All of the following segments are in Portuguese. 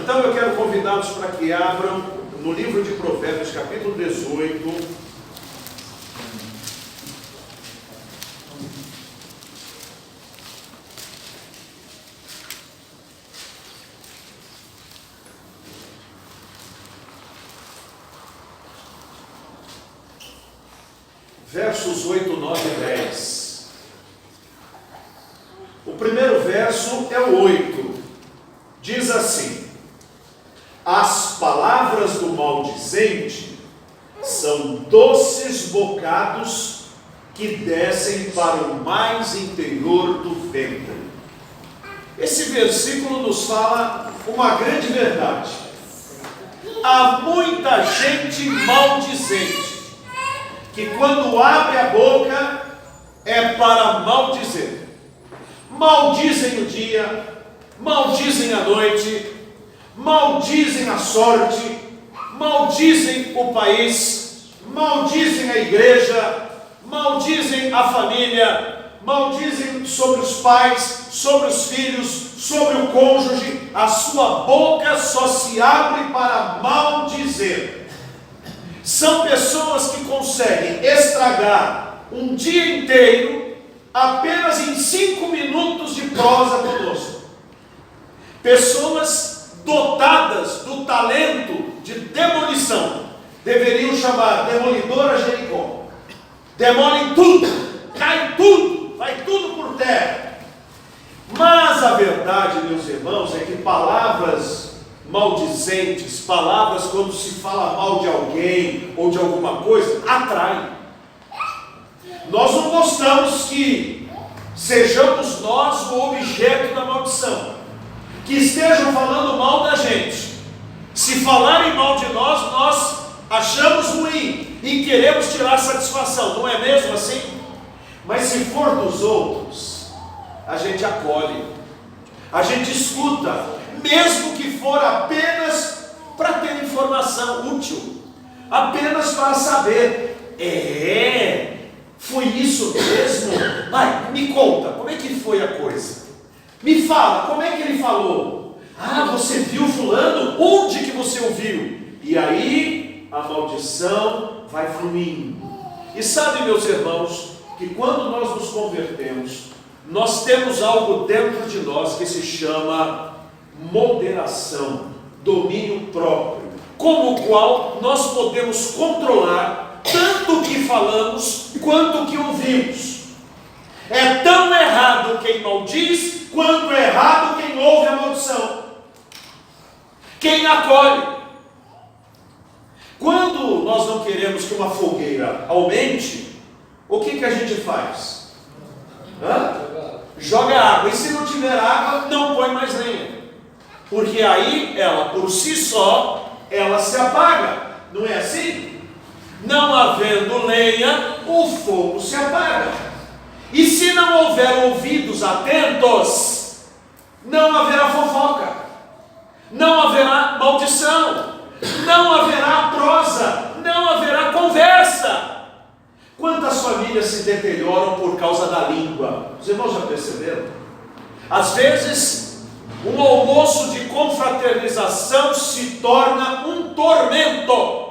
Então eu quero convidá-los para que abram no livro de Provérbios, capítulo 18. Versos 8, 9 e 10. O primeiro verso é o 8. Diz assim: as palavras do maldizente são doces bocados que descem para o mais interior do ventre. Esse versículo nos fala uma grande verdade. Há muita gente maldizente, que quando abre a boca é para maldizer. Maldizem o dia, maldizem a noite, maldizem a sorte, maldizem o país, maldizem a igreja, maldizem a família, maldizem sobre os pais, sobre os filhos, sobre o cônjuge. A sua boca só se abre para maldizer. São pessoas que conseguem estragar um dia inteiro apenas em 5 minutos de prosa conosco. Pessoas dotadas do talento de demolição. Deveriam chamar demolidora Jericó. Demolem tudo, cai tudo, vai tudo por terra. Mas a verdade, meus irmãos, é que palavras maldizentes, palavras quando se fala mal de alguém ou de alguma coisa, atraem. Nós não gostamos que sejamos nós o objeto da maldição, que estejam falando mal da gente. Se falarem mal de nós, nós achamos ruim e queremos tirar satisfação, não é mesmo assim? Mas se for dos outros, a gente acolhe, a gente escuta, mesmo que for apenas para ter informação útil, apenas para saber, foi isso mesmo? Vai, me conta, como é que foi a coisa? Me fala, como é que ele falou? Ah, você viu fulano? Onde que você ouviu? E aí, a maldição vai fluindo. E sabe, meus irmãos, que quando nós nos convertemos, nós temos algo dentro de nós que se chama moderação, domínio próprio, como o qual nós podemos controlar tanto o que falamos quanto o que ouvimos. É tão errado quem maldiz quanto é errado quem ouve a maldição, quem acolhe. Quando nós não queremos que uma fogueira aumente, o que a gente faz? Joga água, e se não tiver água, não põe mais lenha, porque aí ela por si só, ela se apaga, não é assim? Não havendo lenha, o fogo se apaga. E se não houver ouvidos atentos, não haverá fofoca, não haverá maldição, não haverá prosa, não haverá conversa. Quantas famílias se deterioram por causa da língua? Os irmãos já perceberam? Às vezes, um almoço de confraternização se torna um tormento.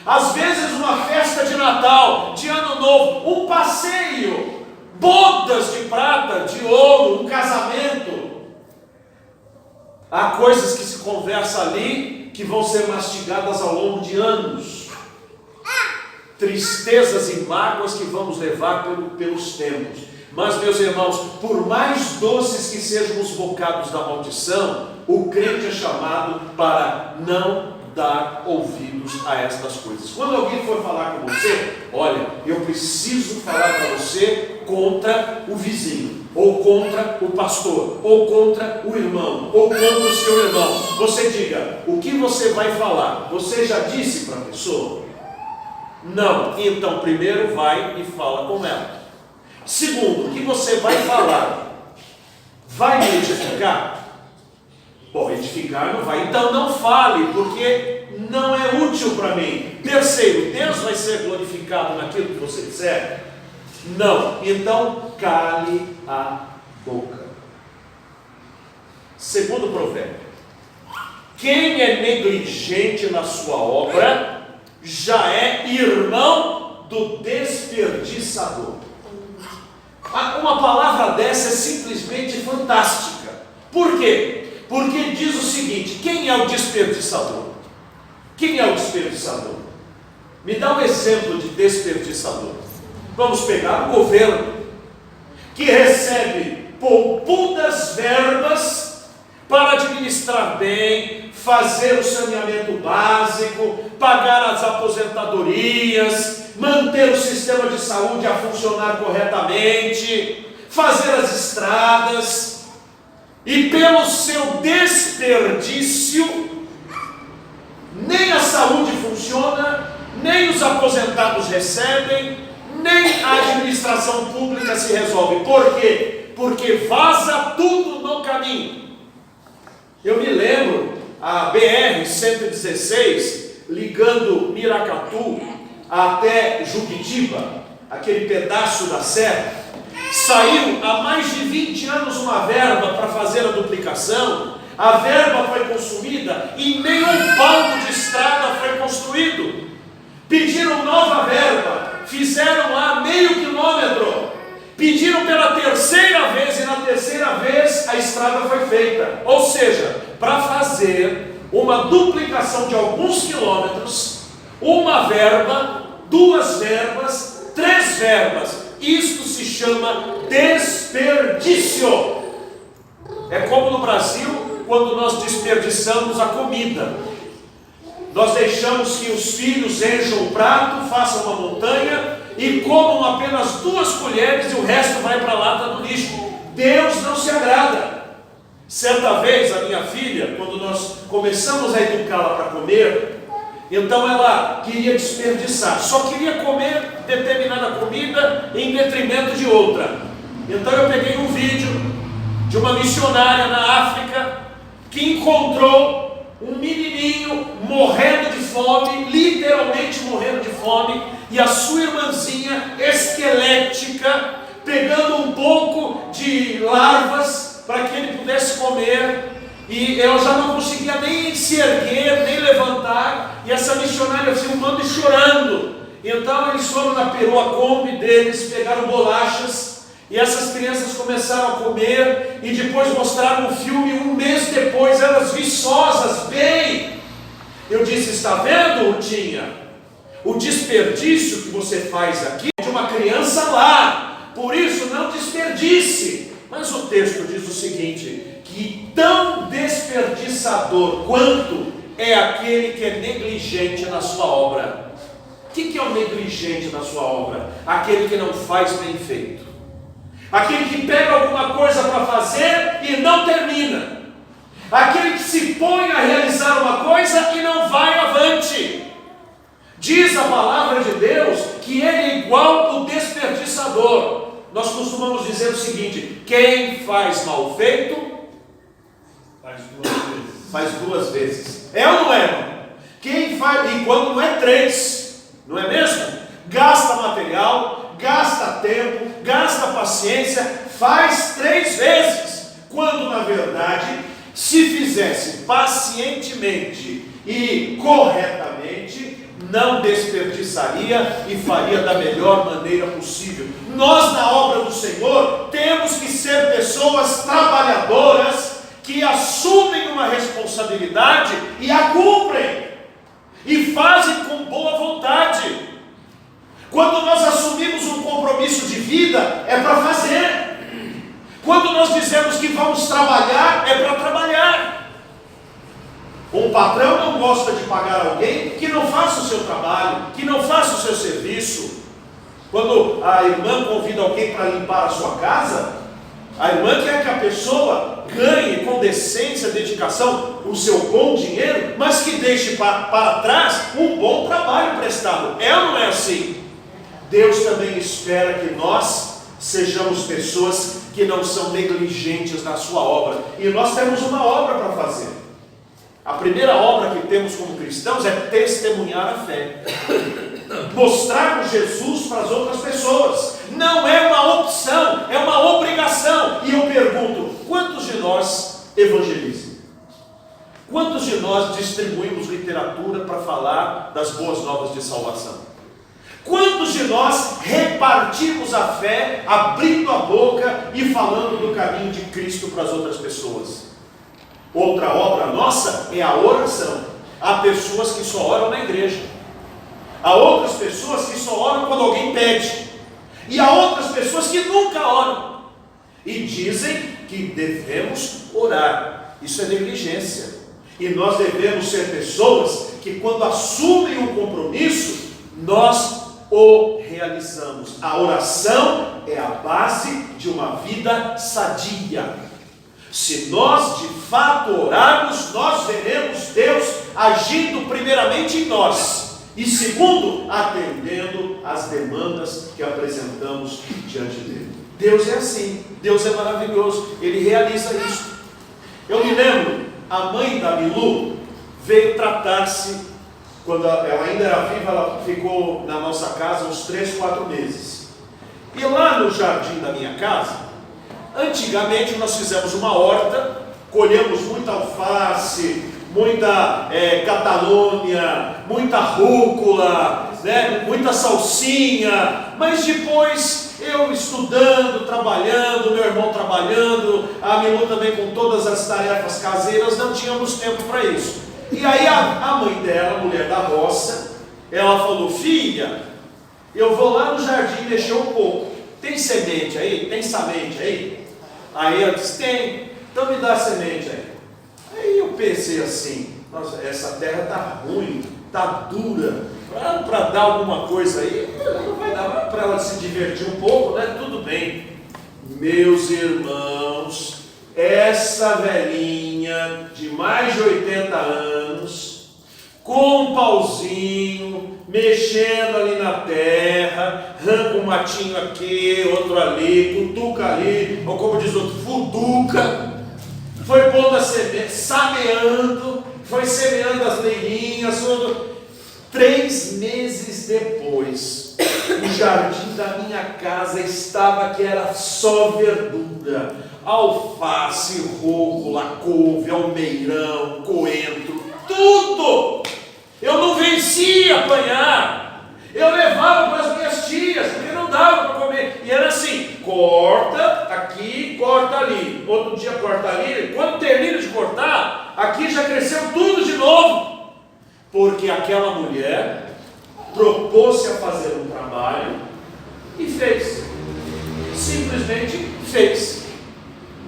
Às vezes, uma festa de Natal, de Ano Novo, um passeio, bodas de prata, de ouro, um casamento. Há coisas que se conversa ali que vão ser mastigadas ao longo de anos. Tristezas e mágoas que vamos levar pelos tempos. Mas, meus irmãos, por mais doces que sejam os bocados da maldição, o crente é chamado para não dar ouvidos a estas coisas. Quando alguém for falar com você, olha, eu preciso falar para você contra o vizinho, ou contra o pastor, ou contra o irmão, ou contra o seu irmão, você diga, o que você vai falar? Você já disse para a pessoa? Não. Então primeiro vai e fala com ela. Segundo, o que você vai falar vai me edificar? Bom, edificar não vai, então não fale, porque não é útil para mim. Terceiro, Deus vai ser glorificado naquilo que você disser? Não. Então cale a boca. Segundo provérbio, Quem é negligente na sua obra já é irmão do desperdiçador. Uma palavra dessa é simplesmente fantástica. Por quê? Porque diz o seguinte: quem é o desperdiçador? Quem é o desperdiçador? Me dá um exemplo de desperdiçador. Vamos pegar o governo, que recebe poupudas verbas para administrar bem, fazer o saneamento básico, pagar as aposentadorias, manter o sistema de saúde a funcionar corretamente, fazer as estradas, e pelo seu desperdício, nem a saúde funciona, nem os aposentados recebem, nem a administração pública se resolve. Por quê? Porque vaza tudo no caminho. Eu me lembro, a BR-116, ligando Miracatu até Juquitiba, aquele pedaço da serra, saiu há mais de 20 anos uma verba para fazer a duplicação. A verba foi consumida e nem um palmo de estrada foi construído. Pediram nova verba, fizeram lá meio quilômetro, pediram pela terceira vez, e na terceira vez a estrada foi feita. Ou seja, para fazer uma duplicação de alguns quilômetros, uma verba, duas verbas, três verbas. Isto se chama desperdício. É como no Brasil, quando nós desperdiçamos a comida. Nós deixamos que os filhos encham o prato, façam uma montanha e comam apenas 2 colheres e o resto vai para a lata do lixo. Deus não se agrada. Certa vez a minha filha, quando nós começamos a educá-la para comer, então ela queria desperdiçar, só queria comer determinada comida em detrimento de outra. Então eu peguei um vídeo de uma missionária na África que encontrou um menininho morrendo de fome, literalmente morrendo de fome, e a sua irmãzinha esquelética pegando um pouco de larvas para que ele pudesse comer, e ela já não conseguia nem se erguer, nem levantar, e essa missionária filmando e chorando. Então eles foram na perua Kombi deles, pegaram bolachas, e essas crianças começaram a comer, e depois mostraram um filme, 1 mês depois, elas viçosas, bem. Eu disse: está vendo, Rutinha? O desperdício que você faz aqui é de uma criança lá, por isso não desperdice. Mas o texto diz o seguinte, que tão desperdiçador quanto é aquele que é negligente na sua obra. O que é o negligente na sua obra? Aquele que não faz bem feito. Aquele que pega alguma coisa para fazer e não termina. Aquele que se põe a realizar uma coisa e não vai avante. Diz a palavra de Deus que ele é igual ao desperdiçador. Nós costumamos dizer o seguinte: quem faz mal feito, faz 2 vezes. É ou não é, irmão? Quem faz, e quando não é 3, não é mesmo? Gasta material, gasta tempo, gasta paciência, faz 3 vezes. Quando na verdade, se fizesse pacientemente e corretamente, não desperdiçaria e faria da melhor maneira possível. Nós, na obra do Senhor, temos que ser pessoas trabalhadoras que assumem uma responsabilidade e a cumprem e fazem com boa vontade. Quando nós assumimos um compromisso de vida, é para fazer. Quando nós dizemos que vamos trabalhar, é para trabalhar. Um patrão não gosta de pagar alguém que não faça o seu trabalho, que não faça o seu serviço. Quando a irmã convida alguém para limpar a sua casa, a irmã quer que a pessoa ganhe com decência, dedicação, o seu bom dinheiro, mas que deixe para trás um bom trabalho prestado. É ou não é assim? Deus também espera que nós sejamos pessoas que não são negligentes na sua obra. E nós temos uma obra para fazer. A primeira obra que temos como cristãos é testemunhar a fé. Mostrarmos Jesus para as outras pessoas. Não é uma opção, é uma obrigação. E eu pergunto, quantos de nós evangelizam? Quantos de nós distribuímos literatura para falar das boas novas de salvação? Quantos de nós repartimos a fé, abrindo a boca e falando do caminho de Cristo para as outras pessoas? Outra obra nossa é a oração. Há pessoas que só oram na igreja. Há outras pessoas que só oram quando alguém pede. E há outras pessoas que nunca oram. E dizem que devemos orar. Isso é negligência. E nós devemos ser pessoas que, quando assumem um compromisso, nós o realizamos. A oração é a base de uma vida sadia. Se nós de fato orarmos, nós veremos Deus agindo primeiramente em nós, e segundo, atendendo às demandas que apresentamos diante dele. Deus é assim, Deus é maravilhoso, Ele realiza isso. Eu me lembro, a mãe da Milu veio tratar-se. Quando ela ainda era viva, ela ficou na nossa casa uns 3, 4 meses. E lá no jardim da minha casa, antigamente nós fizemos uma horta, colhemos muita alface, muita catalônia, muita rúcula, né, muita salsinha. Mas depois, eu estudando, trabalhando, meu irmão trabalhando, a Milu também com todas as tarefas caseiras, não tínhamos tempo para isso. E aí a mãe dela, mulher da roça, ela falou: filha, eu vou lá no jardim mexer um pouco. Tem semente aí? Tem semente aí? Aí ela disse: tem. Então me dá a semente aí. Aí eu pensei assim: nossa, essa terra está ruim, está dura. Para dar alguma coisa aí, não vai dar para ela se divertir um pouco, né? Tudo bem. Meus irmãos, essa velhinha de mais de 80 anos, com um pauzinho, mexendo ali na terra, arranca um matinho aqui, outro ali, cutuca ali, ou como diz outro, fuduca, foi pondo a semente, sameando, foi semeando as leirinhas, 3 meses depois, o jardim da minha casa estava que era só verdura, alface, rúcula, couve, almeirão, coentro, tudo. Eu não vencia apanhar, eu levava para as minhas tias, porque não dava para comer, e era assim: corta aqui, corta ali, outro dia corta ali. Quando termina de cortar, aqui já cresceu tudo de novo, porque aquela mulher propôs-se a fazer um trabalho e fez, simplesmente fez.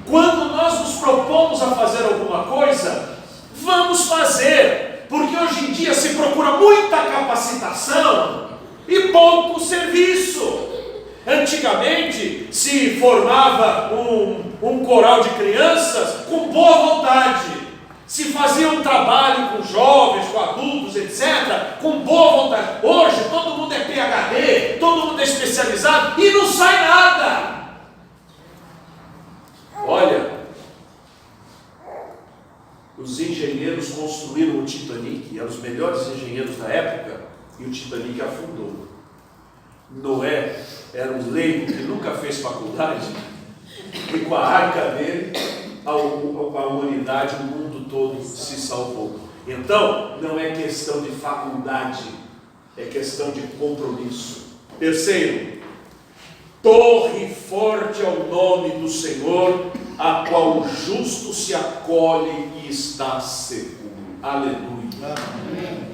Quando nós nos propomos a fazer alguma coisa, vamos fazer, porque hoje em dia se procura muita capacitação e pouco serviço. Antigamente se formava um coral de crianças com boa vontade, se fazia um trabalho com jovens, com adultos, etc., com boa vontade. Hoje todo mundo é PhD, todo mundo é especializado e não sai nada. Olha, os engenheiros construíram o Titanic, eram os melhores engenheiros da época, e o Titanic afundou. Noé era um leigo que nunca fez faculdade, e com a arca dele, a humanidade, o mundo todo se salvou. Então, não é questão de faculdade, é questão de compromisso. Terceiro, torre forte ao nome do Senhor, a qual o justo se acolhe e está seguro. Aleluia. Amém.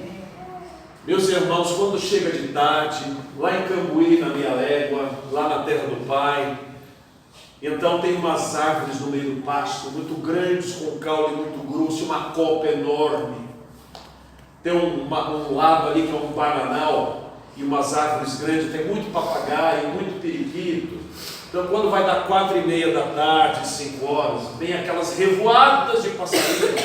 Meus irmãos, quando chega de tarde, lá em Cambuí, na minha légua, lá na terra do Pai, então tem umas árvores no meio do pasto, muito grandes, com caule muito grosso, uma copa enorme. Tem um lado ali que é um bananal, e umas árvores grandes, tem muito papagaio, muito periquito. Então quando vai dar 4:30 da tarde, 5 horas, vem aquelas revoadas de passarinhos,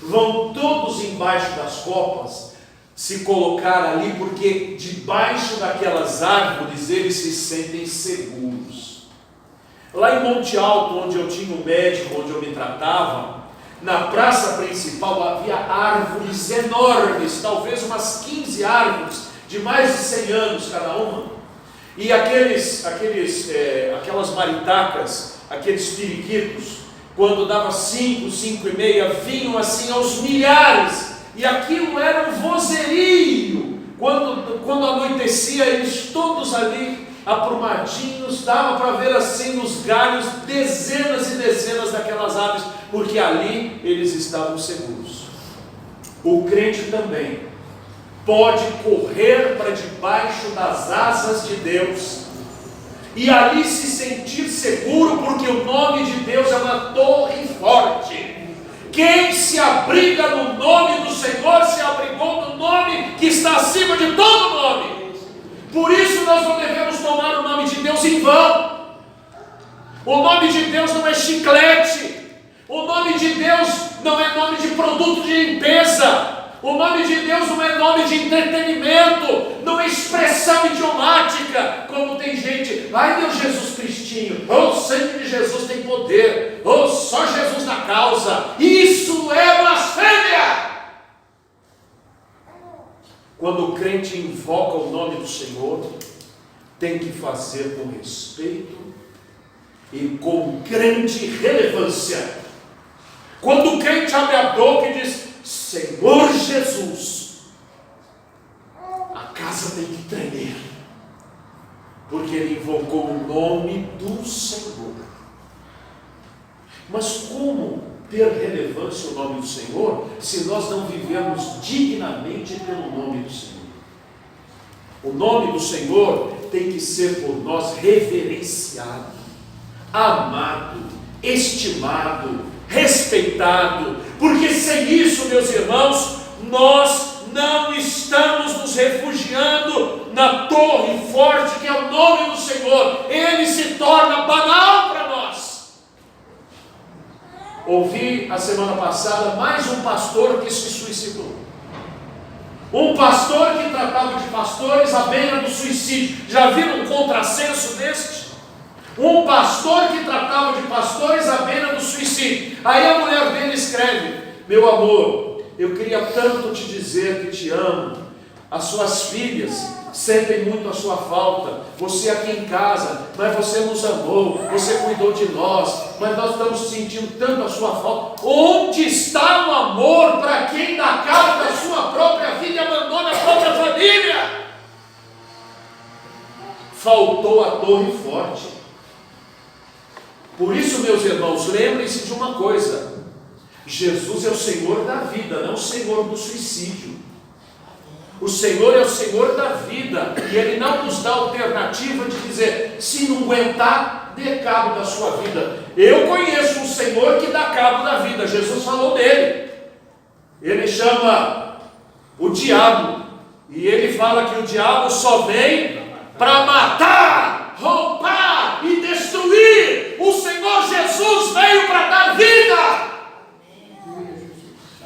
vão todos embaixo das copas se colocar ali, porque debaixo daquelas árvores eles se sentem seguros. Lá em Monte Alto, onde eu tinha um médico, onde eu me tratava, na praça principal havia árvores enormes, talvez umas 15 árvores, de mais de 100 anos cada uma, e aquelas maritacas, aqueles periquitos, quando dava 5, 5 e meia, vinham assim aos milhares, e aquilo era um vozerio. Quando anoitecia, eles todos ali aprumadinhos, dava para ver assim nos galhos dezenas e dezenas daquelas aves, porque ali eles estavam seguros. O crente também pode correr para debaixo das asas de Deus e ali se sentir seguro, porque o nome de Deus é uma torre forte. Quem se abriga no nome do Senhor se abrigou no nome que está acima de todo nome. Por isso nós não devemos tomar o nome de Deus em vão. O nome de Deus não é chiclete. O nome de Deus não é nome de produto de limpeza. O nome de Deus não é nome de entretenimento, não é expressão idiomática, como tem gente, ai meu Jesus Cristinho, o sangue de Jesus tem poder, só Jesus na causa. Isso é blasfêmia. Quando o crente invoca o nome do Senhor, tem que fazer com respeito e com grande relevância. Quando o crente abre a boca e diz, Senhor Jesus, a casa tem que tremer, porque ele invocou o nome do Senhor. Mas como ter relevância o nome do Senhor, se nós não vivemos dignamente pelo nome do Senhor? O nome do Senhor tem que ser por nós reverenciado, amado, estimado, respeitado, porque sem isso, meus irmãos, nós não estamos nos refugiando na torre forte que é o nome do Senhor. Ele se torna banal para nós. Ouvi a semana passada mais um pastor que se suicidou. Um pastor que tratava de pastores à beira do suicídio. Já viram um contrassenso deste? Um pastor que tratava de pastores à beira do suicídio. Aí a mulher dele escreve, meu amor, eu queria tanto te dizer que te amo. As suas filhas sentem muito a sua falta. Você aqui em casa, mas você nos amou, você cuidou de nós, mas nós estamos sentindo tanto a sua falta. Onde está o amor para quem dá cabo da sua própria vida e abandona a própria família? Faltou a torre forte. Por isso, meus irmãos, lembrem-se de uma coisa: Jesus é o Senhor da vida, não o Senhor do suicídio. O Senhor é o Senhor da vida, e Ele não nos dá alternativa de dizer, se não aguentar, dê cabo da sua vida. Eu conheço um Senhor que dá cabo da vida, Jesus falou dele. Ele chama o diabo, e ele fala que o diabo só vem para matar, roubar e destruir. O Senhor Jesus veio para dar vida.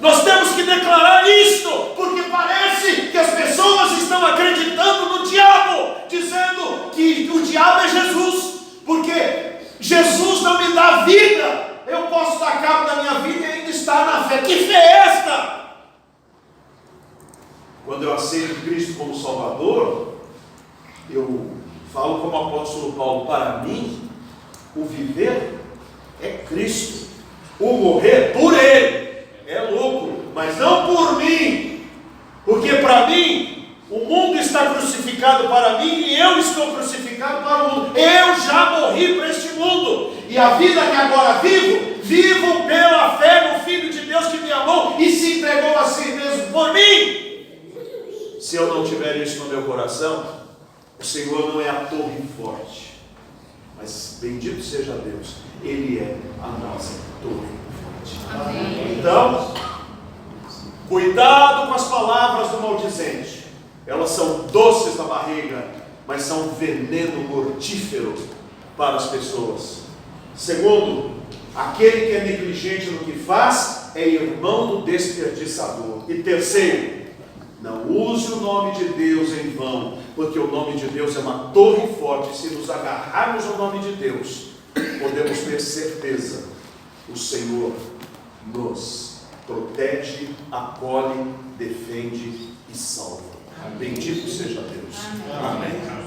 Nós temos que declarar isto, porque parece que as pessoas estão acreditando no diabo, dizendo que o diabo é Jesus, porque Jesus não me dá vida. Eu posso dar cabo da minha vida e ainda estar na fé. Que fé é esta? Quando eu aceito Cristo como Salvador, eu falo como o apóstolo Paulo, para mim, o viver é Cristo, o morrer por Ele é lucro, mas não por mim, porque para mim, o mundo está crucificado para mim e eu estou crucificado para o mundo. Eu já morri para este mundo, e a vida que agora vivo pela fé no Filho de Deus que me amou e se entregou a si mesmo por mim. Se eu não tiver isso no meu coração, o Senhor não é a torre forte, mas bendito seja Deus, Ele é a nossa torre forte. Amém. Então, cuidado com as palavras do maldizente. Elas são doces na barriga, mas são veneno mortífero para as pessoas. Segundo, aquele que é negligente no que faz é irmão do desperdiçador. E terceiro, não use o nome de Deus em vão, porque o nome de Deus é uma torre forte. Se nos agarrarmos ao nome de Deus, podemos ter certeza, o Senhor nos protege, acolhe, defende e salva. Bendito seja Deus. Amém.